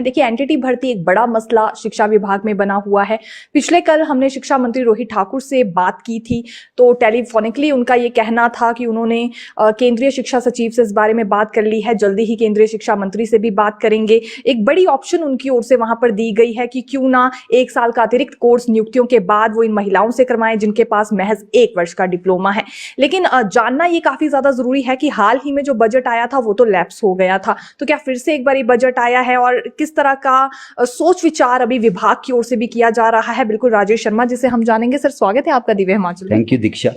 देखिए, एनटीटी भर्ती एक बड़ा मसला शिक्षा विभाग में बना हुआ है। पिछले कल हमने शिक्षा मंत्री रोहित ठाकुर से बात की थी, तो टेलीफोनिकली उनका ये कहना था कि उन्होंने केंद्रीय शिक्षा सचिव से इस बारे में बात कर ली है, जल्दी ही केंद्रीय शिक्षा मंत्री से भी बात करेंगे। एक बड़ी ऑप्शन उनकी ओर से वहां पर दी गई है कि क्यों ना 1 साल का अतिरिक्त कोर्स नियुक्तियों के बाद वो इन महिलाओं से करवाएं जिनके पास महज 1 वर्ष का डिप्लोमा है। लेकिन जानना ये काफी ज्यादा जरूरी है कि हाल ही में जो बजट आया था वो तो लैप्स हो गया था, तो क्या फिर से एक बार ये बजट आया है और किस तरह का सोच विचार अभी विभाग की ओर से भी किया जा रहा है? बिल्कुल राजेश शर्मा जिसे हम जानेंगे। सर, स्वागत है आपका दिव्य हिमाचल में। थैंक यू दीक्षा।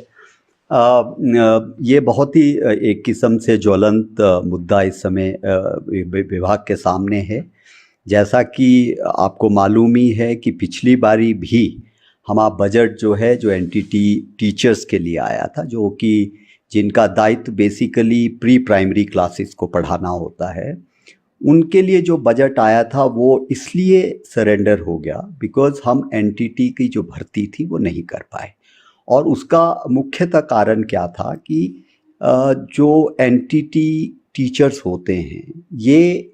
ये बहुत ही एक किस्म से ज्वलंत मुद्दा इस समय विभाग के सामने है। जैसा कि आपको मालूम ही है कि पिछली बारी भी हमारा बजट जो है जो एनटीटी टीचर्स के लिए आया था, जो कि जिनका दायित्व बेसिकली प्री प्राइमरी क्लासेस को पढ़ाना होता है, उनके लिए जो बजट आया था वो इसलिए सरेंडर हो गया बिकॉज हम एनटीटी की जो भर्ती थी वो नहीं कर पाए। और उसका मुख्यतः कारण क्या था कि जो एनटीटी टीचर्स होते हैं ये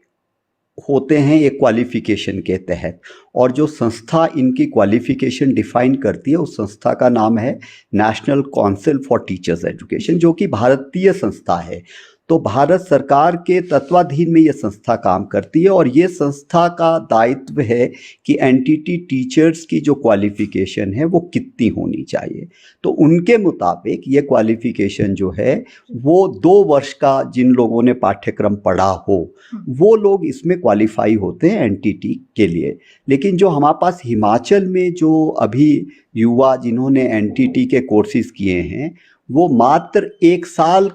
होते हैं एक क्वालिफिकेशन के तहत, और जो संस्था इनकी क्वालिफिकेशन डिफाइन करती है उस संस्था का नाम है national council for teachers education, जो कि भारतीय संस्था है। तो भारत सरकार के तत्वाधीन में ये संस्था काम करती है और ये संस्था का दायित्व है कि एनटीटी टीचर्स की जो क्वालिफिकेशन है वो कितनी होनी चाहिए। तो उनके मुताबिक ये क्वालिफिकेशन जो है वो 2 वर्ष का जिन लोगों ने पाठ्यक्रम पढ़ा हो वो लोग इसमें क्वालिफाई होते हैं एनटीटी के लिए। लेकिन जो हमारे पास हिमाचल में जो अभी युवा जिन्होंने एनटीटी के कोर्सेज किए हैं वो मात्र 1 साल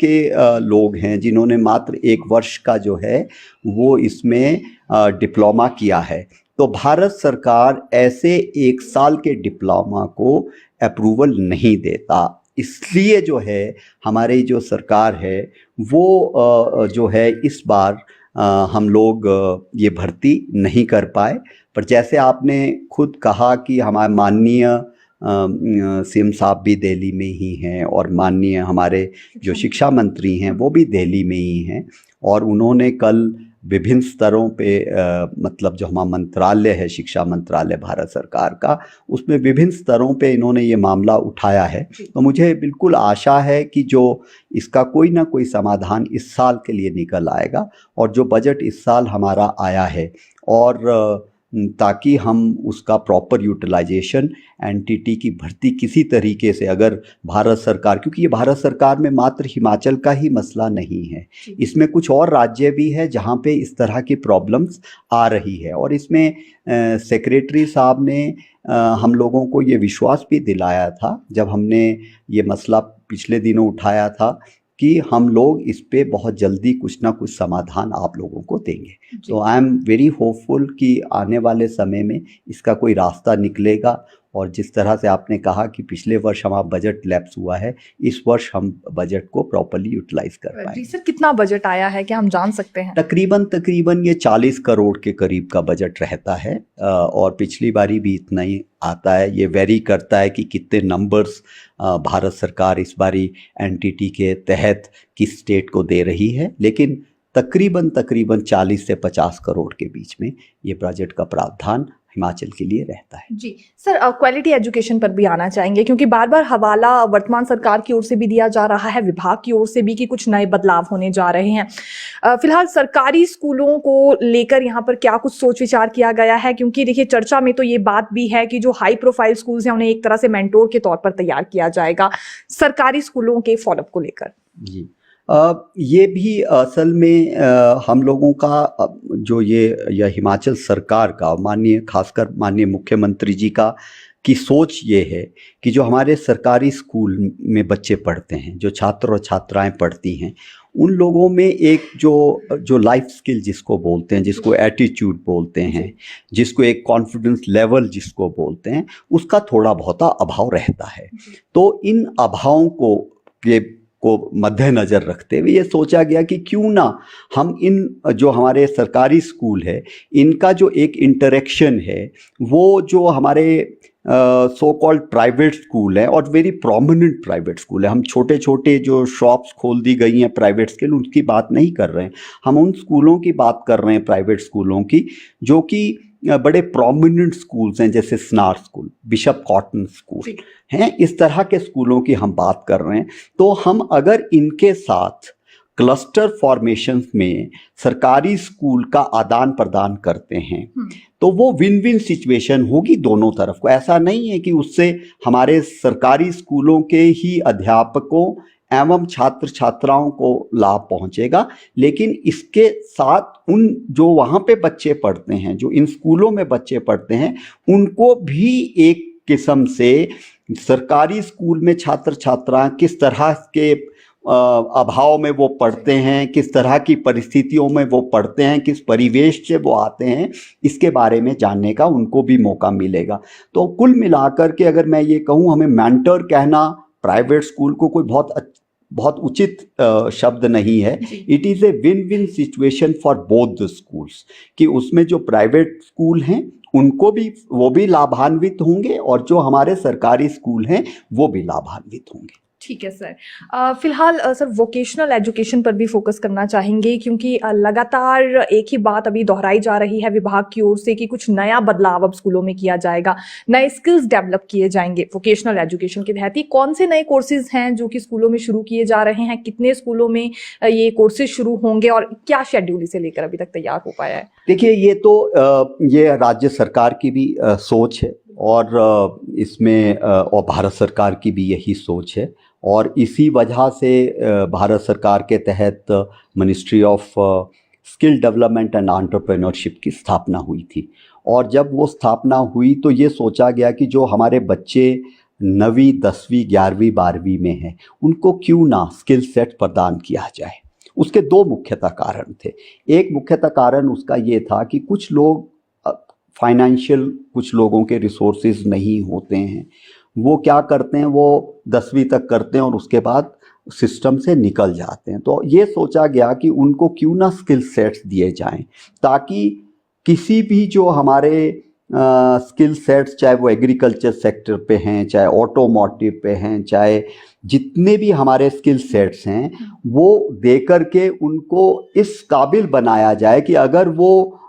के लोग हैं जिन्होंने मात्र 1 वर्ष का जो है वो इसमें डिप्लोमा किया है। तो भारत सरकार ऐसे 1 साल के डिप्लोमा को अप्रूवल नहीं देता, इसलिए जो है हमारी जो सरकार है वो जो है इस बार हम लोग ये भर्ती नहीं कर पाए। पर जैसे आपने खुद कहा कि हमारे माननीय सीएम साहब भी दिल्ली में ही हैं और माननीय हमारे जो शिक्षा मंत्री हैं वो भी दिल्ली में ही हैं, और उन्होंने कल विभिन्न स्तरों पे मतलब जो हमारा मंत्रालय है शिक्षा मंत्रालय भारत सरकार का, उसमें विभिन्न स्तरों पे इन्होंने ये मामला उठाया है। तो मुझे बिल्कुल आशा है कि जो इसका कोई ना कोई समाधान इस साल के लिए निकल आएगा, और जो बजट इस साल हमारा आया है और ताकि हम उसका प्रॉपर यूटिलाइजेशन एनटीटी की भर्ती किसी तरीके से, अगर भारत सरकार, क्योंकि ये भारत सरकार में मात्र हिमाचल का ही मसला नहीं है, इसमें कुछ और राज्य भी है जहाँ पे इस तरह की प्रॉब्लम्स आ रही है। और इसमें सेक्रेटरी साहब ने हम लोगों को ये विश्वास भी दिलाया था जब हमने ये मसला पिछले दिनों उठाया था कि हम लोग इस पे बहुत जल्दी कुछ ना कुछ समाधान आप लोगों को देंगे। तो आई एम वेरी होपफुल कि आने वाले समय में इसका कोई रास्ता निकलेगा, और जिस तरह से आपने कहा कि पिछले वर्ष हमारा बजट लैप्स हुआ है, इस वर्ष हम बजट को प्रॉपर्ली यूटिलाइज कर पाएंगे। जी सर, कितना बजट आया है, क्या हम जान सकते हैं? तकरीबन ये 40 करोड़ के करीब का बजट रहता है, और पिछली बारी भी इतना ही आता है। ये वेरी करता है कि कितने नंबर्स भारत सरकार इस बारी एनटीटी के तहत किस स्टेट को दे रही है, लेकिन तकरीबन 40 से 50 करोड़ के बीच में ये बजट का प्रावधान हिमाचल के लिए रहता है। जी सर, क्वालिटी एजुकेशन पर भी आना चाहेंगे, क्योंकि बार बार हवाला वर्तमान सरकार की ओर से भी दिया जा रहा है, विभाग की ओर से भी, कि कुछ नए बदलाव होने जा रहे हैं। फिलहाल सरकारी स्कूलों को लेकर यहाँ पर क्या कुछ सोच विचार किया गया है? क्योंकि देखिए, चर्चा में तो ये बात भी है कि जो हाई प्रोफाइल स्कूल्स हैं उन्हें एक तरह से मेंटोर के तौर पर तैयार किया जाएगा सरकारी स्कूलों के फॉलोअप को लेकर। जी ये भी असल में हम लोगों का जो ये हिमाचल सरकार का खासकर माननीय मुख्यमंत्री जी का की सोच ये है कि जो हमारे सरकारी स्कूल में बच्चे पढ़ते हैं, जो छात्र और छात्राएं पढ़ती हैं, उन लोगों में एक जो लाइफ स्किल जिसको बोलते हैं, जिसको एटीट्यूड बोलते हैं, जिसको एक कॉन्फिडेंस लेवल जिसको बोलते हैं, उसका थोड़ा बहुत अभाव रहता है। तो इन अभावों को मद्देनजर रखते हुए ये सोचा गया कि क्यों ना हम इन जो हमारे सरकारी स्कूल है इनका जो एक इंटरेक्शन है वो जो हमारे सो कॉल्ड प्राइवेट स्कूल है और वेरी प्रोमिनेंट प्राइवेट स्कूल है। हम छोटे छोटे जो शॉप्स खोल दी गई हैं प्राइवेट स्कूल, उनकी बात नहीं कर रहे हैं, हम उन स्कूलों की बात कर रहे हैं, प्राइवेट स्कूलों की, जो कि बड़े प्रोमिनेंट स्कूल्स हैं, जैसे स्नार स्कूल, बिशप कॉटन स्कूल हैं, इस तरह के स्कूलों की हम बात कर रहे हैं। तो हम अगर इनके साथ क्लस्टर फॉर्मेशंस में सरकारी स्कूल का आदान प्रदान करते हैं तो वो विन विन सिचुएशन होगी दोनों तरफ को। ऐसा नहीं है कि उससे हमारे सरकारी स्कूलों के ही अध्यापकों एवं छात्र छात्राओं को लाभ पहुंचेगा, लेकिन इसके साथ उन जो वहाँ पे बच्चे पढ़ते हैं, जो इन स्कूलों में बच्चे पढ़ते हैं, उनको भी एक किस्म से सरकारी स्कूल में छात्र छात्रा किस तरह के अभाव में वो पढ़ते हैं, किस तरह की परिस्थितियों में वो पढ़ते हैं, किस परिवेश से वो आते हैं, इसके बारे में जानने का उनको भी मौका मिलेगा। तो कुल मिलाकर के अगर मैं ये कहूँ, हमें मेंटर कहना प्राइवेट स्कूल को कोई बहुत उचित शब्द नहीं है। It is a win win situation for both the schools, कि उसमें जो प्राइवेट स्कूल हैं उनको भी, वो भी लाभान्वित होंगे और जो हमारे सरकारी स्कूल हैं वो भी लाभान्वित होंगे। ठीक है सर। फिलहाल सर वोकेशनल एजुकेशन पर भी फोकस करना चाहेंगे, क्योंकि लगातार एक ही बात अभी दोहराई जा रही है विभाग की ओर से कि कुछ नया बदलाव अब स्कूलों में किया जाएगा, नए स्किल्स डेवलप किए जाएंगे वोकेशनल एजुकेशन के तहत। कौन से नए कोर्सेज हैं जो कि स्कूलों में शुरू किए जा रहे हैं, कितने स्कूलों में ये कोर्सेज शुरू होंगे और क्या शेड्यूल इसे लेकर अभी तक तैयार हो पाया है? देखिए, ये तो ये राज्य सरकार की भी सोच है और इसमें और भारत सरकार की भी यही सोच है, और इसी वजह से भारत सरकार के तहत ministry of skill development and entrepreneurship की स्थापना हुई थी। और जब वो स्थापना हुई तो ये सोचा गया कि जो हमारे बच्चे 9वीं 10वीं 11वीं 12वीं में हैं, उनको क्यों ना स्किल सेट प्रदान किया जाए। उसके दो मुख्यतः कारण थे। एक मुख्यतः कारण उसका ये था कि कुछ लोग फाइनेंशियल, कुछ लोगों के रिसोर्सेज नहीं होते हैं, वो क्या करते हैं, वो 10वीं तक करते हैं और उसके बाद सिस्टम से निकल जाते हैं। तो ये सोचा गया कि उनको क्यों ना स्किल सेट्स दिए जाएं, ताकि किसी भी जो हमारे स्किल सेट्स, चाहे वो एग्रीकल्चर सेक्टर पे हैं, चाहे ऑटोमोटिव पे हैं, चाहे जितने भी हमारे स्किल सेट्स हैं, वो दे करके उनको इस काबिल बनाया जाए कि अगर वो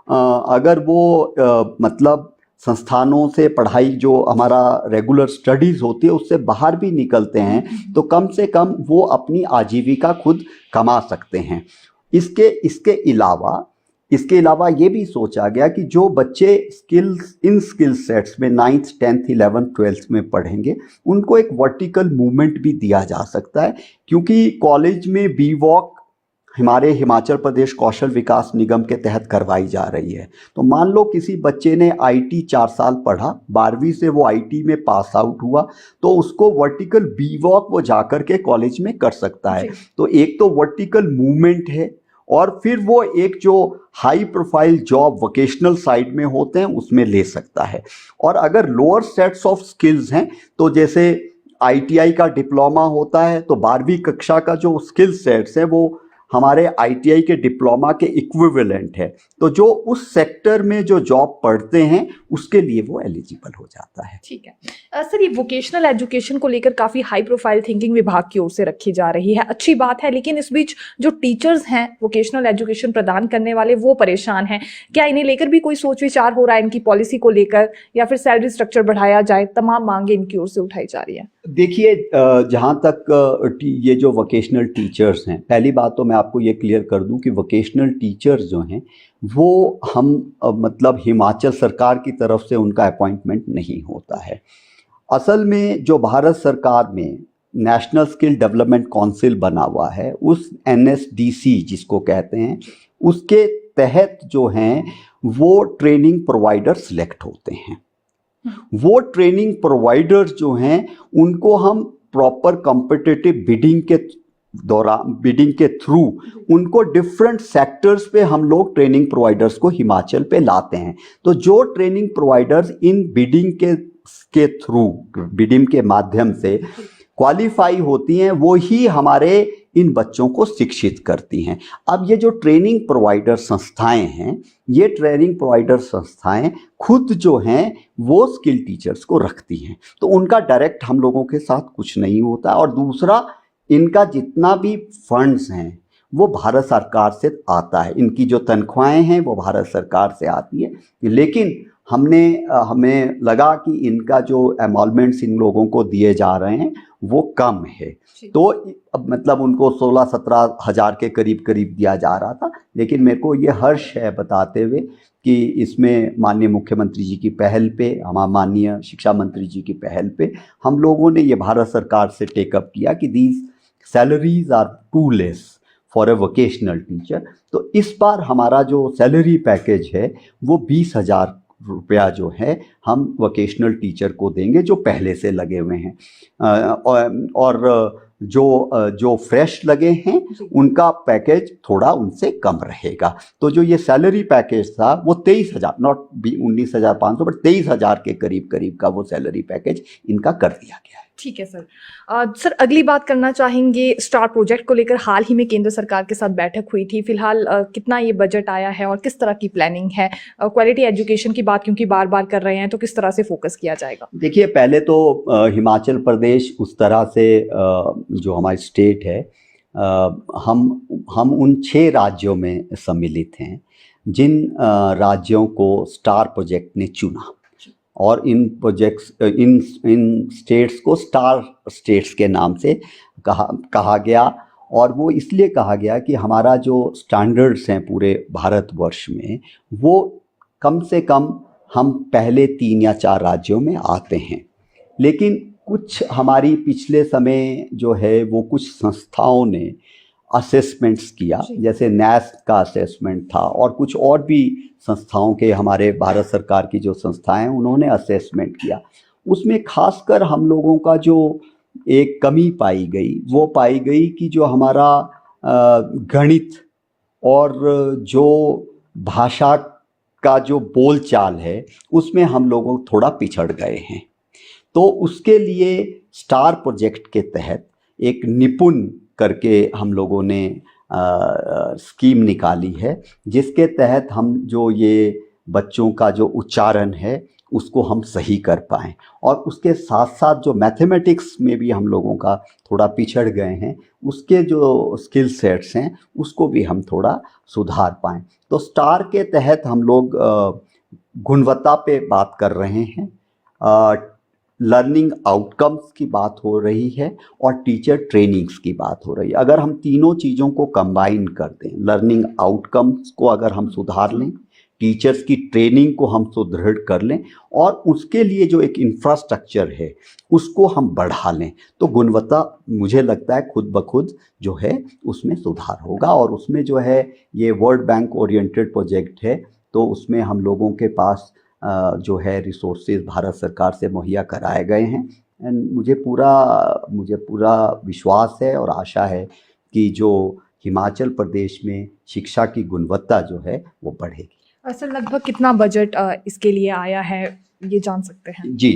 मतलब संस्थानों से पढ़ाई, जो हमारा रेगुलर स्टडीज़ होती है, उससे बाहर भी निकलते हैं तो कम से कम वो अपनी आजीविका खुद कमा सकते हैं। इसके अलावा ये भी सोचा गया कि जो बच्चे इन स्किल सेट्स में 9th 10th 11th 12th में पढ़ेंगे, उनको एक वर्टिकल मूवमेंट भी दिया जा सकता है, क्योंकि कॉलेज में बी वॉक हमारे हिमाचल प्रदेश कौशल विकास निगम के तहत करवाई जा रही है। तो मान लो किसी बच्चे ने आईटी 4 साल पढ़ा, 12वीं से वो आईटी में पास आउट हुआ, तो उसको वर्टिकल बी वॉक वो जाकर के कॉलेज में कर सकता है। तो एक तो वर्टिकल मूवमेंट है, और फिर वो एक जो high profile job vocational side में होते हैं उसमें ले सकता है। और अगर लोअर सेट्स ऑफ स्किल्स हैं, तो जैसे आईटीआई का डिप्लोमा होता है, तो 12वीं कक्षा का जो स्किल सेट्स है वो हमारे आईटीआई के डिप्लोमा के इक्विवेलेंट है। तो जो उस सेक्टर में जो जॉब पढ़ते हैं उसके लिए वो एलिजिबल हो जाता है। ठीक है सर, ये वोकेशनल एजुकेशन को लेकर काफी हाई प्रोफाइल थिंकिंग विभाग की ओर से रखी जा रही है, अच्छी बात है, लेकिन इस बीच जो टीचर्स हैं वोकेशनल एजुकेशन प्रदान करने वाले, वो परेशान हैं। क्या इन्हें लेकर भी कोई सोच विचार हो रहा है, इनकी पॉलिसी को लेकर, या फिर सैलरी स्ट्रक्चर बढ़ाया जाए? तमाम मांगे इनकी ओर से उठाई जा रही है। देखिए, जहाँ तक ये जो वोकेशनल टीचर्स हैं, पहली बात तो मैं आपको ये क्लियर कर दूं कि वोकेशनल टीचर्स जो हैं वो हम मतलब हिमाचल सरकार की तरफ से उनका अपॉइंटमेंट नहीं होता है। असल में जो भारत सरकार में नेशनल स्किल डेवलपमेंट काउंसिल बना हुआ है, उस NSDC जिसको कहते हैं, उसके तहत जो हैं वो ट्रेनिंग प्रोवाइडर सिलेक्ट होते हैं। वो ट्रेनिंग प्रोवाइडर्स जो हैं उनको हम प्रॉपर कॉम्पिटिटिव बिडिंग के थ्रू उनको डिफरेंट सेक्टर्स पे हम लोग ट्रेनिंग प्रोवाइडर्स को हिमाचल पे लाते हैं। तो जो ट्रेनिंग प्रोवाइडर्स इन बिडिंग के माध्यम से क्वालिफाई होती हैं, वो ही हमारे इन बच्चों को शिक्षित करती हैं। अब ये जो ट्रेनिंग प्रोवाइडर संस्थाएं हैं, ये ट्रेनिंग प्रोवाइडर संस्थाएं खुद जो हैं वो स्किल टीचर्स को रखती हैं, तो उनका डायरेक्ट हम लोगों के साथ कुछ नहीं होता। और दूसरा, इनका जितना भी फंड्स हैं वो भारत सरकार से आता है, इनकी जो तनख्वाहें हैं वो भारत सरकार से आती है। लेकिन हमें लगा कि इनका जो एमॉल्मेंट्स इन लोगों को दिए जा रहे हैं वो कम है, तो अब मतलब उनको 16-17 हज़ार के करीब दिया जा रहा था। लेकिन मेरे को ये हर्ष है बताते हुए कि इसमें माननीय मुख्यमंत्री जी की पहल पे, हमारे माननीय शिक्षा मंत्री जी की पहल पे हम लोगों ने ये भारत सरकार से टेकअप किया कि these salaries are too less for a vocational teacher. तो इस बार हमारा जो सैलरी पैकेज है वो 20,000 रुपया जो है हम वोकेशनल टीचर को देंगे जो पहले से लगे हुए हैं, और जो फ्रेश लगे हैं उनका पैकेज थोड़ा उनसे कम रहेगा। तो जो ये सैलरी पैकेज था वो 23,000, नॉट 19,500 बट 23,000 के करीब का वो सैलरी पैकेज इनका कर दिया गया है। ठीक है सर। सर अगली बात करना चाहेंगे स्टार प्रोजेक्ट को लेकर। हाल ही में केंद्र सरकार के साथ बैठक हुई थी, फिलहाल कितना ये बजट आया है और किस तरह की प्लानिंग है? क्वालिटी एजुकेशन की बात क्योंकि बार बार कर रहे हैं, तो किस तरह से फोकस किया जाएगा? देखिए, पहले तो हिमाचल प्रदेश उस तरह से जो हमारी स्टेट है, हम उन 6 राज्यों में सम्मिलित हैं जिन राज्यों को स्टार प्रोजेक्ट ने चुना, और इन प्रोजेक्ट्स इन स्टेट्स को स्टार स्टेट्स के नाम से कहा गया। और वो इसलिए कहा गया कि हमारा जो स्टैंडर्ड्स हैं पूरे भारतवर्ष में वो कम से कम हम पहले 3 या 4 राज्यों में आते हैं। लेकिन कुछ हमारी पिछले समय जो है वो कुछ संस्थाओं ने असेसमेंट्स किया, जैसे नेस्ट का असेसमेंट था, और कुछ और भी संस्थाओं के, हमारे भारत सरकार की जो संस्थाएं हैं उन्होंने असेसमेंट किया। उसमें खासकर हम लोगों का जो एक कमी पाई गई वो पाई गई कि जो हमारा गणित और जो भाषा का जो बोलचाल है उसमें हम लोग थोड़ा पिछड़ गए हैं। तो उसके लिए स्टार प्रोजेक्ट के तहत एक निपुण करके हम लोगों ने स्कीम निकाली है, जिसके तहत हम जो ये बच्चों का जो उच्चारण है उसको हम सही कर पाएँ, और उसके साथ साथ जो मैथमेटिक्स में भी हम लोगों का थोड़ा पिछड़ गए हैं उसके जो स्किल सेट्स हैं उसको भी हम थोड़ा सुधार पाएँ। तो स्टार के तहत हम लोग गुणवत्ता पे बात कर रहे हैं, लर्निंग आउटकम्स की बात हो रही है, और टीचर ट्रेनिंग्स की बात हो रही है। अगर हम तीनों चीज़ों को कंबाइन कर दें, लर्निंग आउटकम्स को अगर हम सुधार लें, टीचर्स की ट्रेनिंग को हम सुदृढ़ कर लें, और उसके लिए जो एक इंफ्रास्ट्रक्चर है उसको हम बढ़ा लें, तो गुणवत्ता मुझे लगता है खुद ब खुद जो है उसमें सुधार होगा। और उसमें जो है ये वर्ल्ड बैंक ओरिएंटेड प्रोजेक्ट है, तो उसमें हम लोगों के पास जो है रिसोर्सेज भारत सरकार से मुहैया कराए गए हैं। एंड मुझे पूरा विश्वास है और आशा है कि जो हिमाचल प्रदेश में शिक्षा की गुणवत्ता जो है वो बढ़ेगी। सर लगभग कितना बजट इसके लिए आया है, ये जान सकते हैं? जी,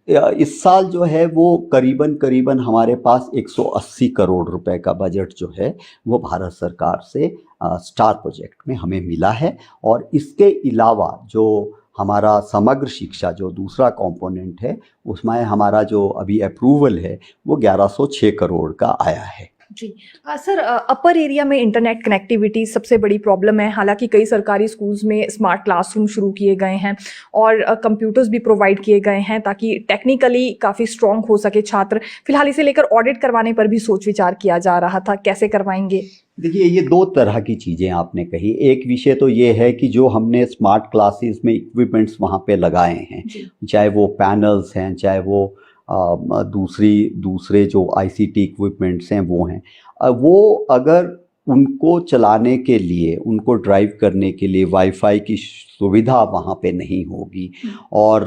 इस साल जो है वो करीबन हमारे पास 180 करोड़ रुपए का बजट जो है वो भारत सरकार से स्टार प्रोजेक्ट में हमें मिला है। और इसके अलावा जो हमारा समग्र शिक्षा जो दूसरा कंपोनेंट है उसमें हमारा जो अभी अप्रूवल है वो 1106 करोड़ का आया है। जी सर, अपर एरिया में इंटरनेट कनेक्टिविटी सबसे बड़ी प्रॉब्लम है। हालांकि कई सरकारी स्कूल्स में स्मार्ट क्लासरूम शुरू किए गए हैं और कंप्यूटर्स भी प्रोवाइड किए गए हैं ताकि टेक्निकली काफ़ी स्ट्रॉन्ग हो सके छात्र। फिलहाल इसे लेकर ऑडिट करवाने पर भी सोच विचार किया जा रहा था, कैसे करवाएंगे? देखिए, ये 2 तरह की चीज़ें आपने कही। एक विषय तो ये है कि जो हमने स्मार्ट क्लासेस में इक्विपमेंट्स वहाँ पे लगाए हैं, चाहे वो पैनल्स हैं, चाहे वो दूसरे जो आईसीटी इक्विपमेंट्स हैं वो हैं, वो अगर उनको चलाने के लिए, उनको ड्राइव करने के लिए वाईफाई की सुविधा वहाँ पे नहीं होगी और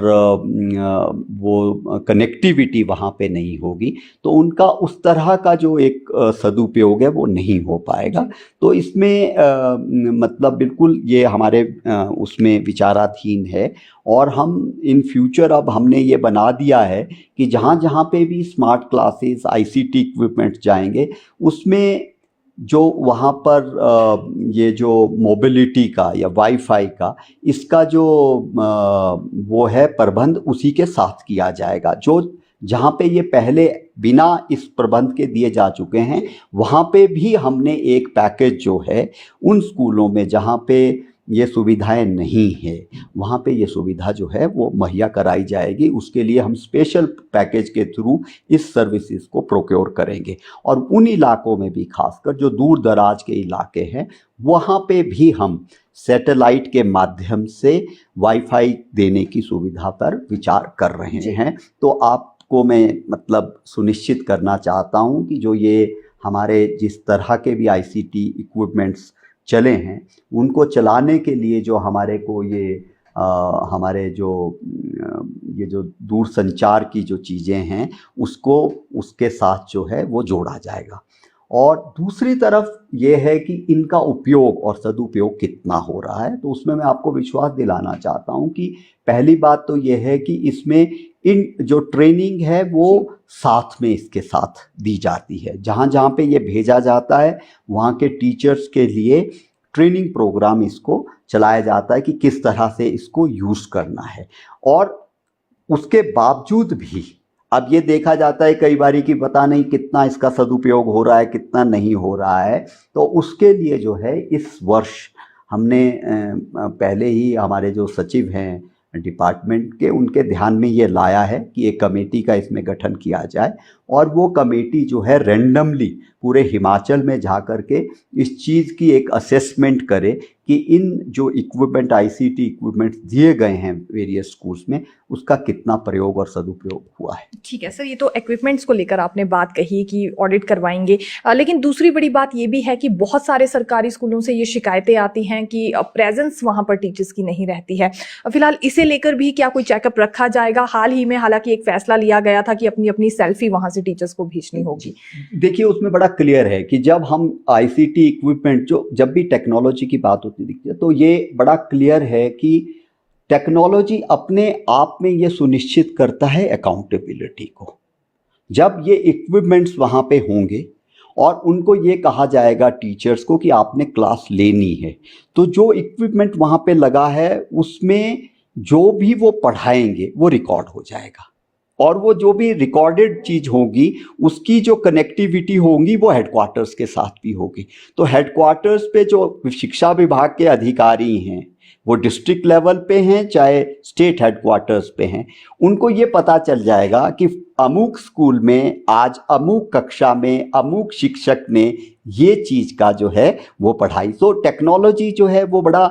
वो कनेक्टिविटी वहाँ पे नहीं होगी, तो उनका उस तरह का जो एक सदुपयोग है वो नहीं हो पाएगा। तो इसमें मतलब बिल्कुल ये हमारे उसमें विचाराधीन है। और हम इन फ्यूचर अब हमने ये बना दिया है कि जहाँ जहाँ पे भी स्मार्ट क्लासेस आईसीटी इक्विपमेंट्स जाएंगे उसमें जो वहाँ पर ये जो मोबिलिटी का या वाईफाई का इसका जो वो है प्रबंध उसी के साथ किया जाएगा। जो जहाँ पे ये पहले बिना इस प्रबंध के दिए जा चुके हैं वहाँ पे भी हमने एक पैकेज जो है उन स्कूलों में जहाँ पे ये सुविधाएं नहीं है वहाँ पे ये सुविधा जो है वो मुहैया कराई जाएगी। उसके लिए हम स्पेशल पैकेज के थ्रू इस सर्विसेज को प्रोक्योर करेंगे और उन इलाकों में भी खासकर जो दूर दराज के इलाके हैं वहाँ पे भी हम सैटेलाइट के माध्यम से वाईफाई देने की सुविधा पर विचार कर रहे हैं। तो आपको मैं मतलब सुनिश्चित करना चाहता हूँ कि जो ये हमारे जिस तरह के भी आईसीटी इक्विपमेंट्स चले हैं उनको चलाने के लिए जो हमारे को ये हमारे जो ये जो दूर संचार की जो चीज़ें हैं उसको उसके साथ जो है वो जोड़ा जाएगा। और दूसरी तरफ ये है कि इनका उपयोग और सदुपयोग कितना हो रहा है, तो उसमें मैं आपको विश्वास दिलाना चाहता हूँ कि पहली बात तो ये है कि इसमें इन जो ट्रेनिंग है वो साथ में इसके साथ दी जाती है। जहाँ जहाँ पे ये भेजा जाता है वहाँ के टीचर्स के लिए ट्रेनिंग प्रोग्राम इसको चलाया जाता है कि किस तरह से इसको यूज़ करना है। और उसके बावजूद भी अब ये देखा जाता है कई बारी कि पता नहीं कितना इसका सदुपयोग हो रहा है कितना नहीं हो रहा है। तो उसके लिए जो है इस वर्ष हमने पहले ही हमारे जो सचिव हैं डिपार्टमेंट के उनके ध्यान में ये लाया है कि एक कमेटी का इसमें गठन किया जाए और वो कमेटी जो है रैंडमली पूरे हिमाचल में जा कर के इस चीज़ की एक असेसमेंट करे कि इन जो इक्विपमेंट आईसीटी इक्विपमेंट्स दिए गए हैं वेरियस स्कूल्स में उसका कितना प्रयोग और सदुपयोग हुआ है। ठीक है सर, ये तो इक्विपमेंट्स को लेकर आपने बात कही कि ऑडिट करवाएंगे, लेकिन दूसरी बड़ी बात ये भी है कि बहुत सारे सरकारी स्कूलों से ये शिकायतें आती हैं कि प्रेजेंस वहाँ पर टीचर्स की नहीं रहती है। फिलहाल इसे लेकर भी क्या कोई चेकअप रखा जाएगा? हाल ही में हालांकि एक फैसला लिया गया था कि अपनी अपनी सेल्फी वहाँ से टीचर्स को भेजनी होगी। देखिए उसमें बड़ा क्लियर है कि जब हम आईसीटी इक्विपमेंट जो जब भी टेक्नोलॉजी की बात होती दिखती है तो ये बड़ा क्लियर है कि टेक्नोलॉजी अपने आप में ये सुनिश्चित करता है अकाउंटेबिलिटी को। जब ये इक्विपमेंट्स वहाँ पे होंगे और उनको ये कहा जाएगा टीचर्स को कि आपने क्लास लेनी है तो जो इक्विपमेंट वहाँ पे लगा है उसमें जो भी वो पढ़ाएंगे वो रिकॉर्ड हो जाएगा और वो जो भी रिकॉर्डेड चीज़ होगी उसकी जो कनेक्टिविटी होगी वो हेडक्वार्टर्स के साथ भी होगी। तो हेडक्वार्टर्स पे जो शिक्षा विभाग के अधिकारी हैं वो डिस्ट्रिक्ट लेवल पे हैं चाहे स्टेट हेडक्वार्टर्स पे हैं उनको ये पता चल जाएगा कि अमुक स्कूल में आज अमुक कक्षा में अमुक शिक्षक ने ये चीज़ का जो है वो पढ़ाई। तो टेक्नोलॉजी जो है वो बड़ा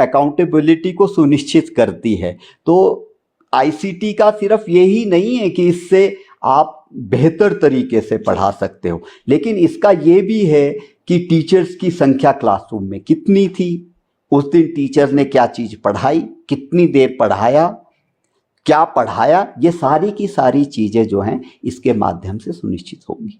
अकाउंटेबिलिटी को सुनिश्चित करती है। तो आईसीटी का सिर्फ यही नहीं है कि इससे आप बेहतर तरीके से पढ़ा सकते हो, लेकिन इसका ये भी है कि टीचर्स की संख्या क्लासरूम में कितनी थी, उस दिन टीचर ने क्या चीज़ पढ़ाई, कितनी देर पढ़ाया, क्या पढ़ाया, ये सारी की सारी चीज़ें जो हैं इसके माध्यम से सुनिश्चित होंगी।